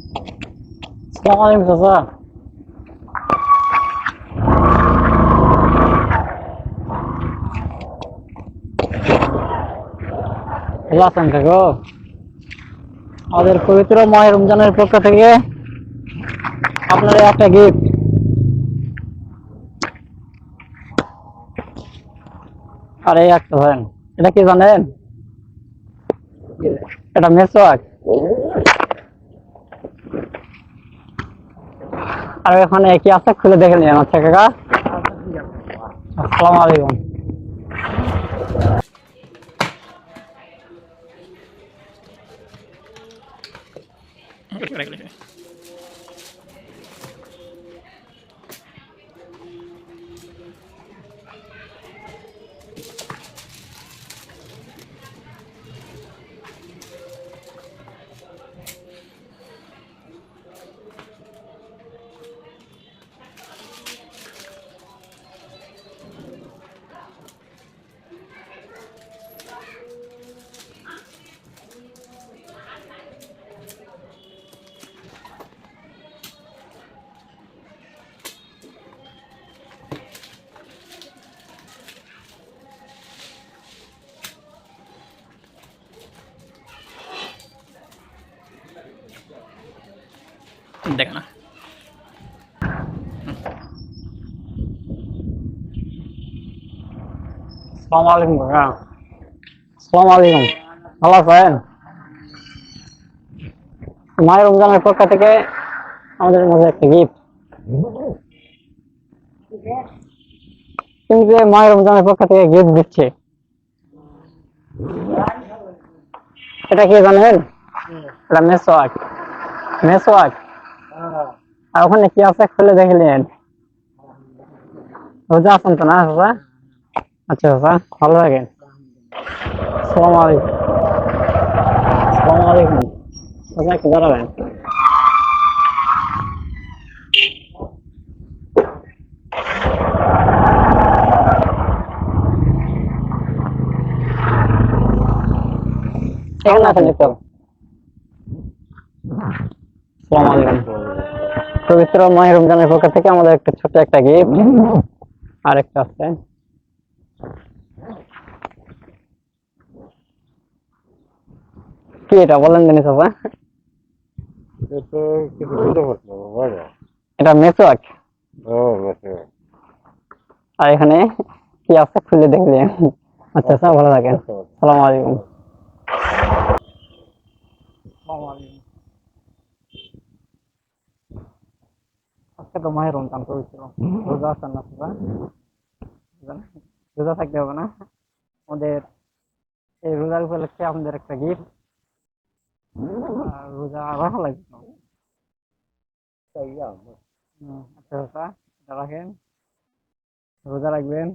আসসালামু আলাইকুম চাচা। ভালো আছেন কাকু? আমাদের পবিত্র মাহে রমজানের পক্ষ থেকে আপনার একটা গিফট। আর এই একটা ধরেন, এটা কি জানেন? এটা মেসওয়াক। আর এখানে কি আছে খুলে দেখে নিন। আচ্ছা কাকা, আসসালামু আলাইকুম। দেখো না। আসসালামু আলাইকুম কাকা। আসসালামু আলাইকুম। ভালো আছেন? মায়ের রমজানের পক্ষ থেকে আমাদের মাঝে একটা গিফট। কিন্তু মায়ের রমজানের পক্ষ থেকে গিফট দিচ্ছে, এটা কি জানেন? এটা মেসওয়াক। মেসওয়াক। আর ওখানে কি আছে খুলে দেখে নিন। রোজা আছেন তো না চাচা? আচ্ছা চাচা, ভালো থাকেন। আসসালামু আলাইকুম। আসসালামু আলাইকুম। চাচা একটু দাঁড়াবেন। এখানে আছেন একটু। আসসালামু আলাইকুম। পবিত্র মাহে রমজানের পক্ষ থেকে আমাদের একটা ছোট একটা গিফট। আর একটা আছে, কি এটা বলেন জানি চাচা? এটা মেসওয়াক। আর এখানে কি আছে খুলে দেখলে। আচ্ছা আচ্ছা, ভালো থাকেন। আসসালামু আলাইকুম। আজকে তো মাহে রমজান পবিত্র। রোজা আছেন না চাচা? রোজা থাকতে হবে না? আমাদের এই রোজার উপলক্ষে আমাদের একটা গিফট। রোজা রাখা লাগবে না। আচ্ছা চাচা, এটা রাখেন। রোজা রাখবেন,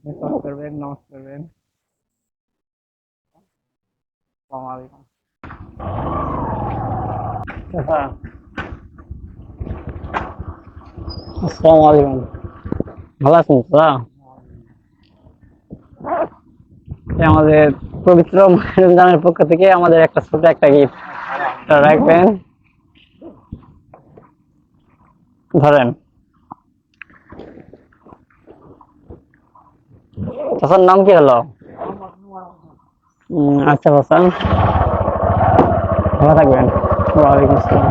মিসওয়াক করবেন, নামাজ পড়বেন। আসসালামু আলাইকুম। চাচা, আসসালামু আলাইকুম। ভালো আছেন চাচা? এই আমাদের পবিত্র মাহে রমজানের পক্ষ থেকে আমাদের একটা ছোট একটা গিফট। এটা রাখবেন, ধরেন। চাচার নাম কি হলো? আচ্ছা চাচা, ভালো থাকবেন। ওয়ালাইকুম আসসালাম।